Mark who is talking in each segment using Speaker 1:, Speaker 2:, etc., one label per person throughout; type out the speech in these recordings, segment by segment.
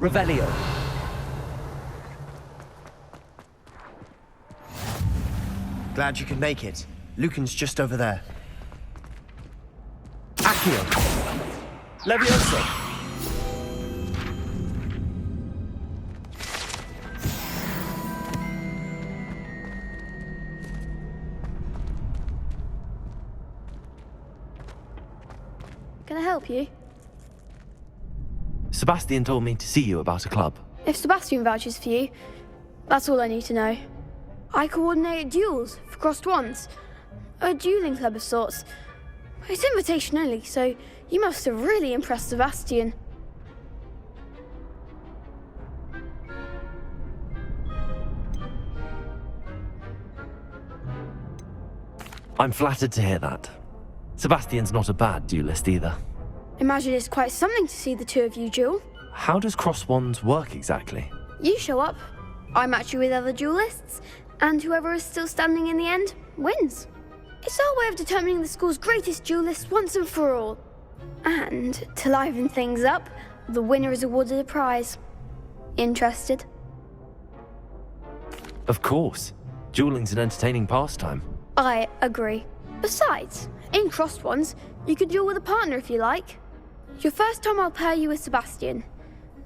Speaker 1: Revelio.
Speaker 2: Glad you could make it. Lucan's just over there. Accio.
Speaker 1: Levioso.
Speaker 3: Can I help you?
Speaker 1: Sebastian told me to see you about a club.
Speaker 3: If Sebastian vouches for you, that's all I need to know. I coordinate duels for crossed wands. A dueling club of sorts. It's invitation only, so you must have really impressed Sebastian.
Speaker 1: I'm flattered to hear that. Sebastian's not a bad duelist either.
Speaker 3: Imagine it's quite something to see the two of you duel.
Speaker 1: How does cross wands work exactly?
Speaker 3: You show up, I match you with other duelists, and whoever is still standing in the end wins. It's our way of determining the school's greatest duelist once and for all. And to liven things up, the winner is awarded a prize. Interested?
Speaker 1: Of course. Dueling's an entertaining pastime.
Speaker 3: I agree. Besides, in crossed ones, you could duel with a partner if you like. Your first time I'll pair you with Sebastian.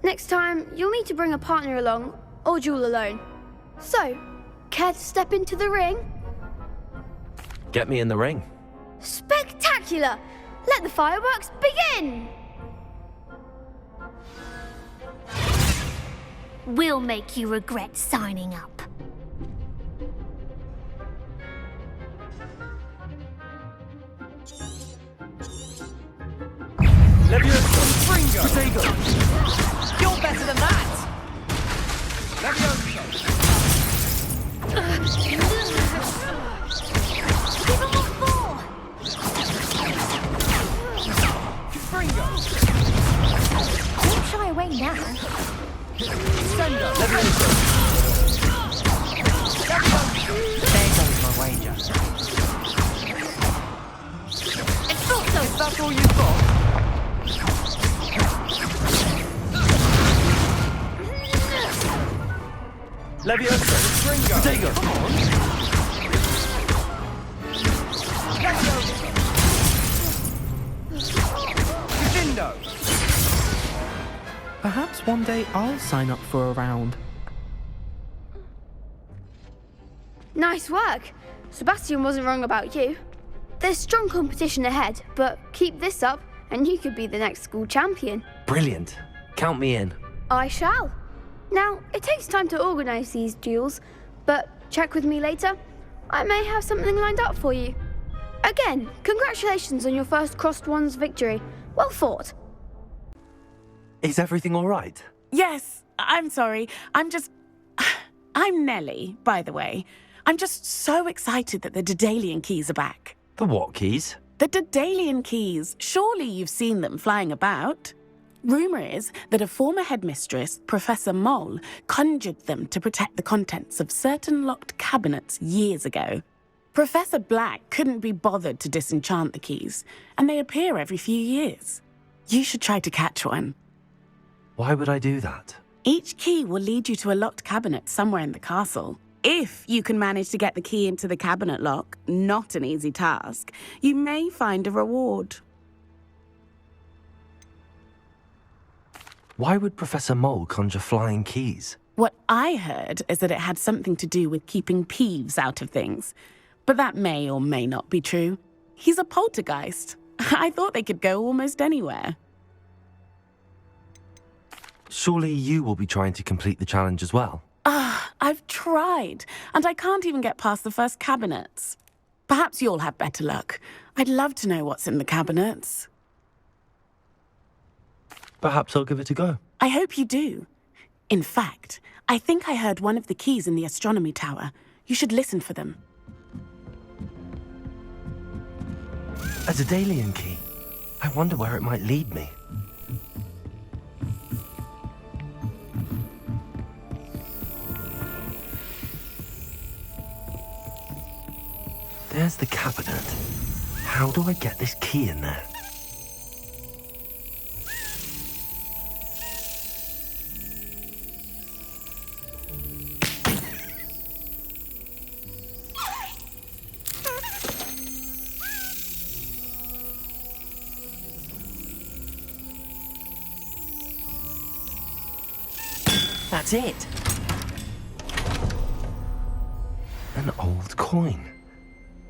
Speaker 3: Next time, you'll need to bring a partner along, or duel alone. So, care to step into the ring?
Speaker 1: Get me in the ring.
Speaker 3: Spectacular! Let the fireworks begin!
Speaker 4: We'll make you regret signing up.
Speaker 1: Levioso.
Speaker 2: Fringo.
Speaker 1: Protego.
Speaker 2: You're better than that! Levioso.
Speaker 4: Give them what for!
Speaker 2: Fringo.
Speaker 4: Don't shy away now.
Speaker 2: Sendo.
Speaker 1: Levioso.
Speaker 2: There goes my wager.
Speaker 4: It's not so.
Speaker 2: Is that all you've got?
Speaker 1: Levioso.
Speaker 2: Fringo.
Speaker 1: Protego.
Speaker 2: Come on. Levioso.
Speaker 5: Perhaps one day I'll sign up for a round.
Speaker 3: Nice work. Sebastian wasn't wrong about you. There's strong competition ahead, but keep this up and you could be the next school champion.
Speaker 1: Brilliant. Count me in.
Speaker 3: I shall. Now, it takes time to organise these duels, but check with me later. I may have something lined up for you. Again, congratulations on your first crossed wands victory. Well fought.
Speaker 1: Is everything all right?
Speaker 6: Yes, I'm sorry. I'm Nellie, by the way. I'm just so excited that the Daedalian keys are back.
Speaker 1: The what keys?
Speaker 6: The Daedalian keys. Surely you've seen them flying about. Rumour is that a former headmistress, Professor Mole, conjured them to protect the contents of certain locked cabinets years ago. Professor Black couldn't be bothered to disenchant the keys, and they appear every few years. You should try to catch one.
Speaker 1: Why would I do that?
Speaker 6: Each key will lead you to a locked cabinet somewhere in the castle. If you can manage to get the key into the cabinet lock, not an easy task, you may find a reward.
Speaker 1: Why would Professor Mole conjure flying keys?
Speaker 6: What I heard is that it had something to do with keeping Peeves out of things. But that may or may not be true. He's a poltergeist. I thought they could go almost anywhere.
Speaker 1: Surely you will be trying to complete the challenge as well.
Speaker 6: I've tried, and I can't even get past the first cabinets. Perhaps you'll have better luck. I'd love to know what's in the cabinets.
Speaker 1: Perhaps I'll give it a go.
Speaker 6: I hope you do. In fact, I think I heard one of the keys in the astronomy tower. You should listen for them.
Speaker 1: A Daedalian key. I wonder where it might lead me. There's the cabinet. How do I get this key in there?
Speaker 2: That's it.
Speaker 1: An old coin.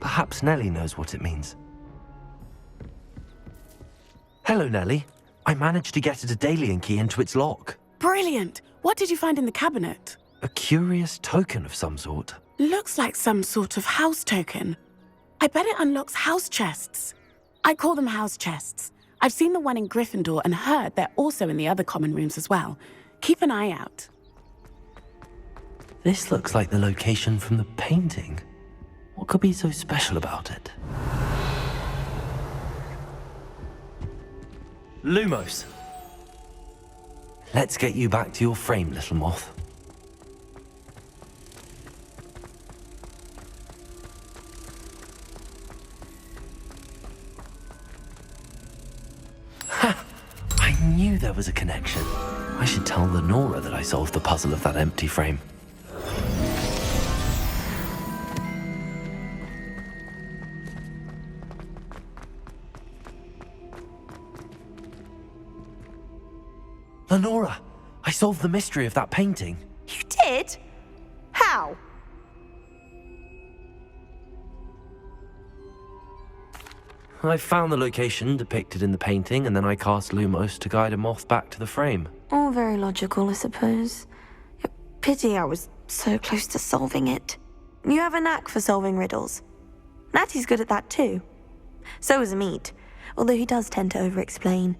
Speaker 1: Perhaps Nellie knows what it means. Hello, Nellie. I managed to get a Daedalian key into its lock.
Speaker 6: Brilliant! What did you find in the cabinet?
Speaker 1: A curious token of some sort.
Speaker 6: Looks like some sort of house token. I bet it unlocks house chests. I call them house chests. I've seen the one in Gryffindor and heard they're also in the other common rooms as well. Keep an eye out.
Speaker 1: This looks like the location from the painting. What could be so special about it? Lumos! Let's get you back to your frame, little moth. Ha! I knew there was a connection. I should tell Lenora that I solved the puzzle of that empty frame. Lenora, I solved the mystery of that painting.
Speaker 7: You did? How?
Speaker 1: I found the location depicted in the painting, and then I cast Lumos to guide a moth back to the frame.
Speaker 7: All very logical, I suppose. Pity I was so close to solving it. You have a knack for solving riddles. Natty's good at that too. So is Meat, although he does tend to over-explain.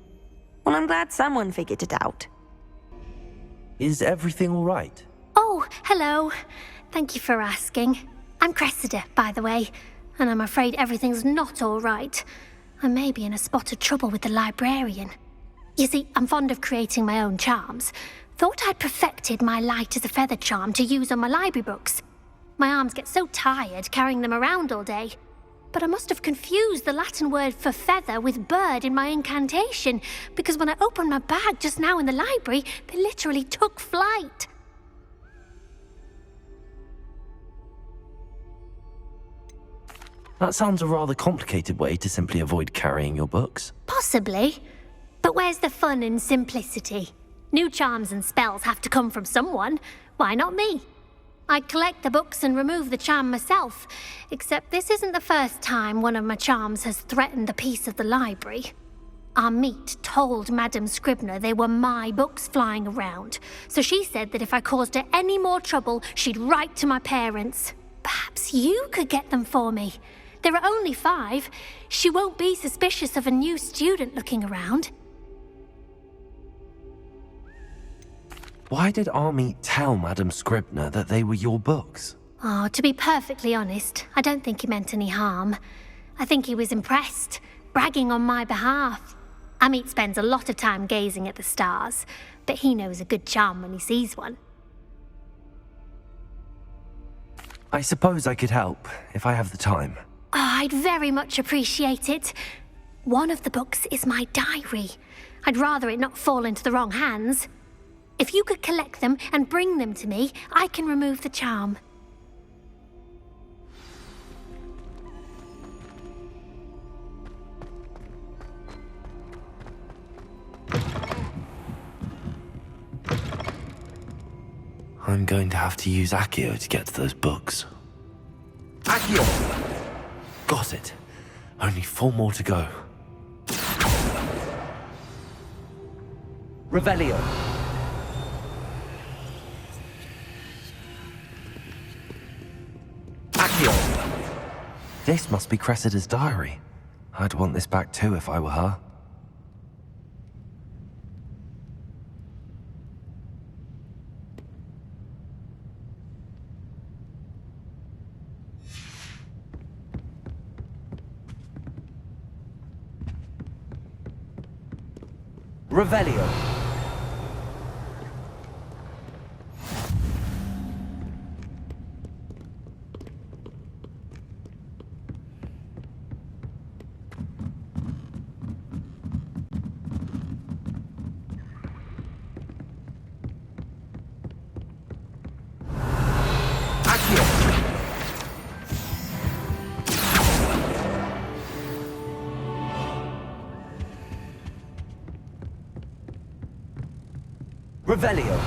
Speaker 7: Well, I'm glad someone figured it out.
Speaker 1: Is everything all right?
Speaker 4: Oh, hello. Thank you for asking. I'm Cressida, by the way, and I'm afraid everything's not all right. I may be in a spot of trouble with the librarian. You see, I'm fond of creating my own charms. Thought I'd perfected my light as a feather charm to use on my library books. My arms get so tired carrying them around all day. But I must have confused the Latin word for feather with bird in my incantation, because when I opened my bag just now in the library, they literally took flight.
Speaker 1: That sounds a rather complicated way to simply avoid carrying your books.
Speaker 4: Possibly. But where's the fun in simplicity? New charms and spells have to come from someone. Why not me? I collect the books and remove the charm myself, except this isn't the first time one of my charms has threatened the peace of the library. Our meat told Madame Scribner they were my books flying around, so she said that if I caused her any more trouble, she'd write to my parents. Perhaps you could get them for me. There are only 5. She won't be suspicious of a new student looking around.
Speaker 1: Why did Army tell Madame Scribner that they were your books?
Speaker 4: Oh, to be perfectly honest, I don't think he meant any harm. I think he was impressed, bragging on my behalf. Amit spends a lot of time gazing at the stars, but he knows a good charm when he sees one.
Speaker 1: I suppose I could help, if I have the time.
Speaker 4: Oh, I'd very much appreciate it. One of the books is my diary. I'd rather it not fall into the wrong hands. If you could collect them and bring them to me, I can remove the charm.
Speaker 1: I'm going to have to use Accio to get to those books. Accio! Got it. Only 4 more to go. Revelio. Accio! This must be Cressida's diary. I'd want this back too if I were her. Revelio. Revelio.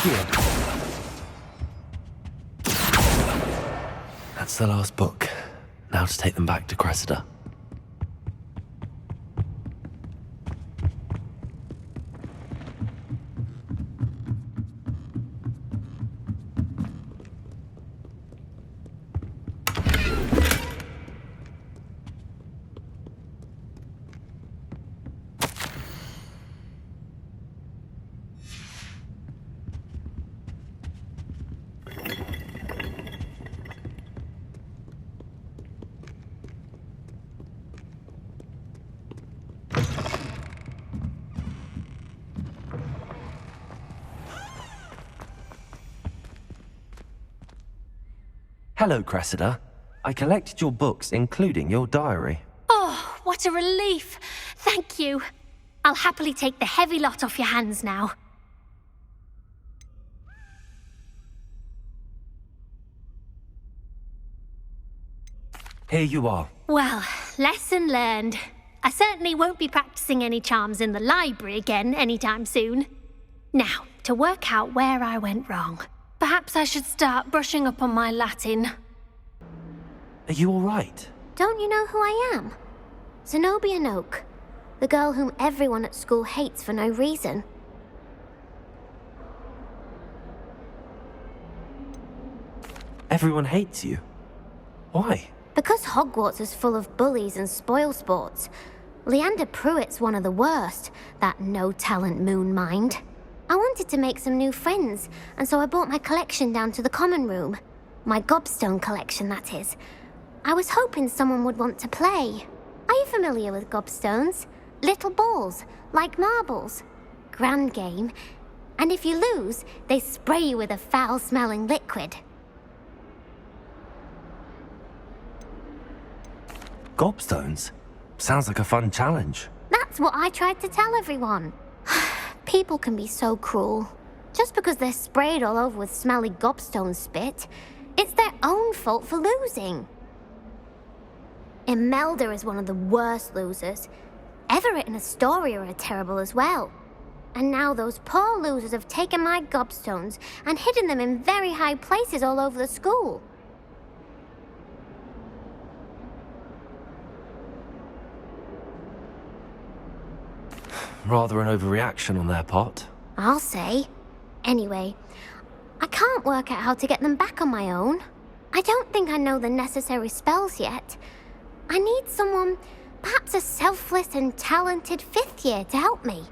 Speaker 1: Accio! That's the last book. Now to take them back to Cressida. Hello, Cressida. I collected your books, including your diary.
Speaker 4: Oh, what a relief. Thank you. I'll happily take the heavy lot off your hands now.
Speaker 1: Here you are.
Speaker 4: Well, lesson learned. I certainly won't be practicing any charms in the library again anytime soon. Now, to work out where I went wrong. Perhaps I should start brushing up on my Latin.
Speaker 1: Are you all right?
Speaker 3: Don't you know who I am? Zenobia Noak, the girl whom everyone at school hates for no reason.
Speaker 1: Everyone hates you. Why?
Speaker 3: Because Hogwarts is full of bullies and spoilsports. Leander Pruitt's one of the worst, that no-talent moon mind. I wanted to make some new friends, and so I brought my collection down to the common room. My gobstone collection, that is. I was hoping someone would want to play. Are you familiar with gobstones? Little balls, like marbles. Grand game. And if you lose, they spray you with a foul-smelling liquid.
Speaker 1: Gobstones? Sounds like a fun challenge.
Speaker 3: That's what I tried to tell everyone. People can be so cruel. Just because they're sprayed all over with smelly gobstone spit, it's their own fault for losing. Imelda is one of the worst losers. Everett and Astoria are terrible as well. And now those poor losers have taken my gobstones and hidden them in very high places all over the school.
Speaker 1: Rather an overreaction on their part.
Speaker 3: I'll say. Anyway, I can't work out how to get them back on my own. I don't think I know the necessary spells yet. I need someone, perhaps a selfless and talented fifth year to help me.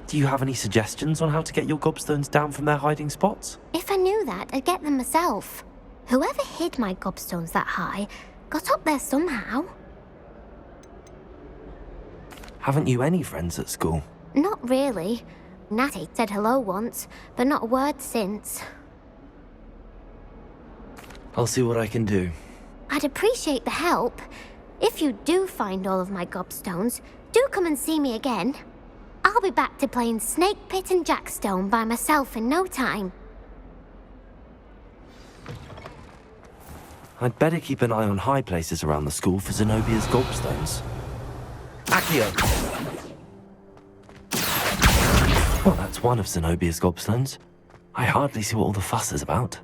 Speaker 1: Do you have any suggestions on how to get your gobstones down from their hiding spots?
Speaker 3: If I knew that, I'd get them myself. Whoever hid my gobstones that high got up there somehow.
Speaker 1: Haven't you any friends at school?
Speaker 3: Not really. Natty said hello once, but not a word since.
Speaker 1: I'll see what I can do.
Speaker 3: I'd appreciate the help. If you do find all of my gobstones, do come and see me again. I'll be back to playing Snake Pit and Jackstone by myself in no time.
Speaker 1: I'd better keep an eye on high places around the school for Zenobia's gobstones. Accio! Well, that's one of Zenobia's gobstones. I hardly see what all the fuss is about.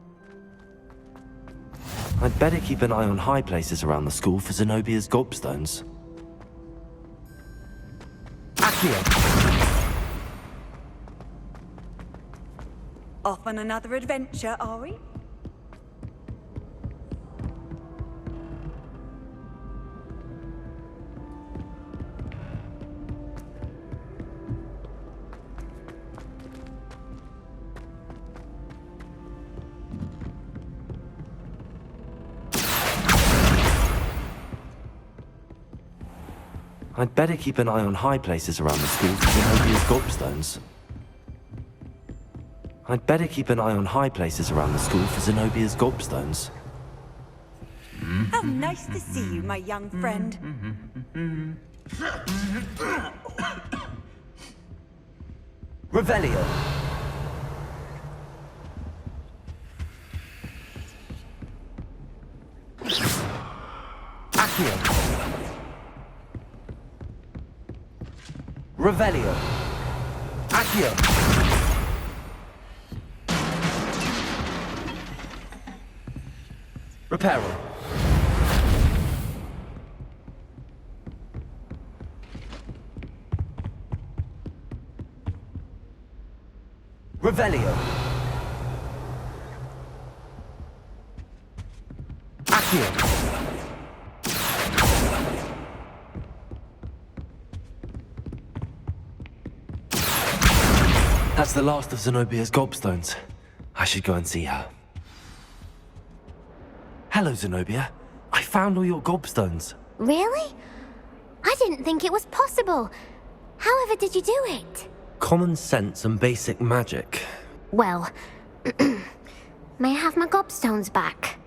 Speaker 1: I'd better keep an eye on high places around the school for Zenobia's gobstones. Accio!
Speaker 8: Off on another adventure, are we?
Speaker 1: I'd better keep an eye on high places around the school for Zenobia's gobstones. I'd better keep an eye on high places around the school for Zenobia's gobstones.
Speaker 8: How nice to see you, my young friend.
Speaker 1: Revelio! Accio! Revelio! Accio! Accio! Reparo. Revelio. Accio. That's the last of Zenobia's gobstones. I should go and see her. Hello, Zenobia. I found all your gobstones.
Speaker 4: Really? I didn't think it was possible. However did you do it?
Speaker 1: Common sense and basic magic.
Speaker 4: Well, may I have my gobstones back?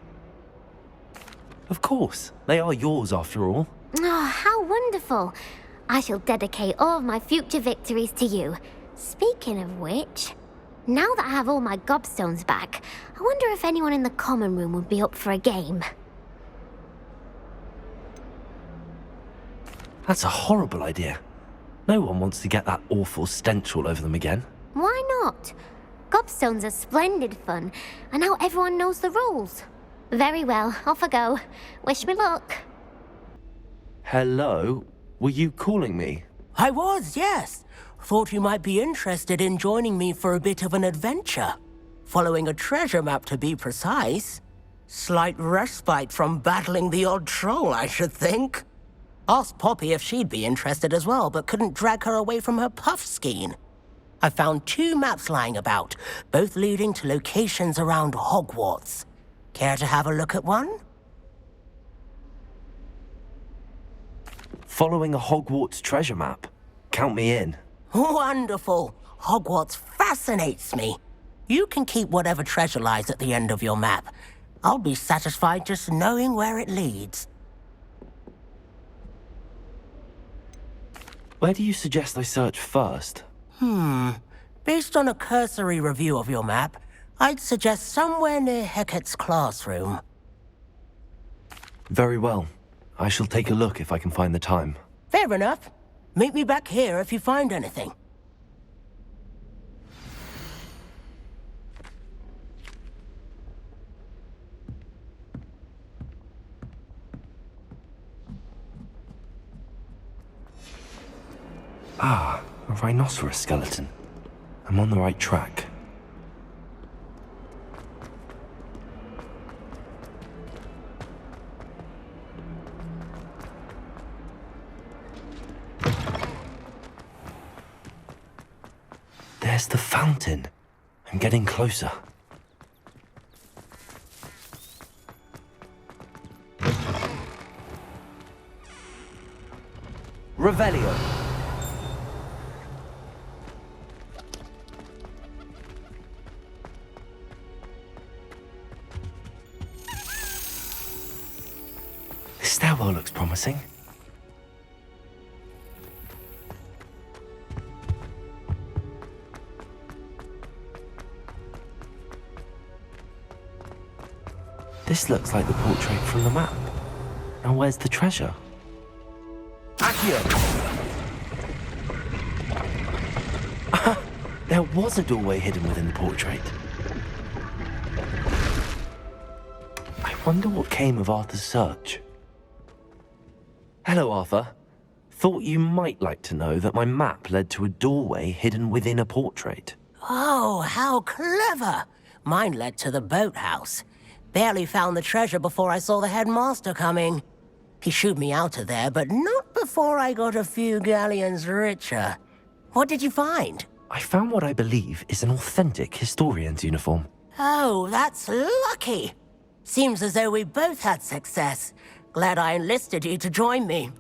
Speaker 1: Of course. They are yours after all.
Speaker 4: Oh, how wonderful. I shall dedicate all of my future victories to you. Speaking of which, now that I have all my gobstones back, I wonder if anyone in the common room would be up for a game.
Speaker 1: That's a horrible idea. No one wants to get that awful stench all over them again.
Speaker 4: Why not? Gobstones are splendid fun, and now everyone knows the rules. Very well, off I go. Wish me luck.
Speaker 1: Hello? Were you calling me?
Speaker 9: I was, yes. Thought you might be interested in joining me for a bit of an adventure. Following a treasure map, to be precise. Slight respite from battling the odd troll, I should think. Asked Poppy if she'd be interested as well, but couldn't drag her away from her puff skein. I found 2 maps lying about, both leading to locations around Hogwarts. Care to have a look at one?
Speaker 1: Following a Hogwarts treasure map? Count me in.
Speaker 9: Wonderful. Hogwarts fascinates me. You can keep whatever treasure lies at the end of your map. I'll be satisfied just knowing where it leads.
Speaker 1: Where do you suggest I search first?
Speaker 9: Based on a cursory review of your map, I'd suggest somewhere near Hecat's classroom.
Speaker 1: Very well. I shall take a look if I can find the time.
Speaker 9: Fair enough. Meet me back here if you find anything.
Speaker 1: Ah, a rhinoceros skeleton. I'm on the right track. There's the fountain. I'm getting closer. Revelio. This stairwell looks promising. This looks like the portrait from the map. Now where's the treasure? Accio! There was a doorway hidden within the portrait. I wonder what came of Arthur's search. Hello, Arthur. Thought you might like to know that my map led to a doorway hidden within a portrait.
Speaker 9: Oh, how clever! Mine led to the boathouse. Barely found the treasure before I saw the headmaster coming. He shooed me out of there, but not before I got a few galleons richer. What did you find?
Speaker 1: I found what I believe is an authentic historian's uniform.
Speaker 9: Oh, that's lucky. Seems as though we both had success. Glad I enlisted you to join me.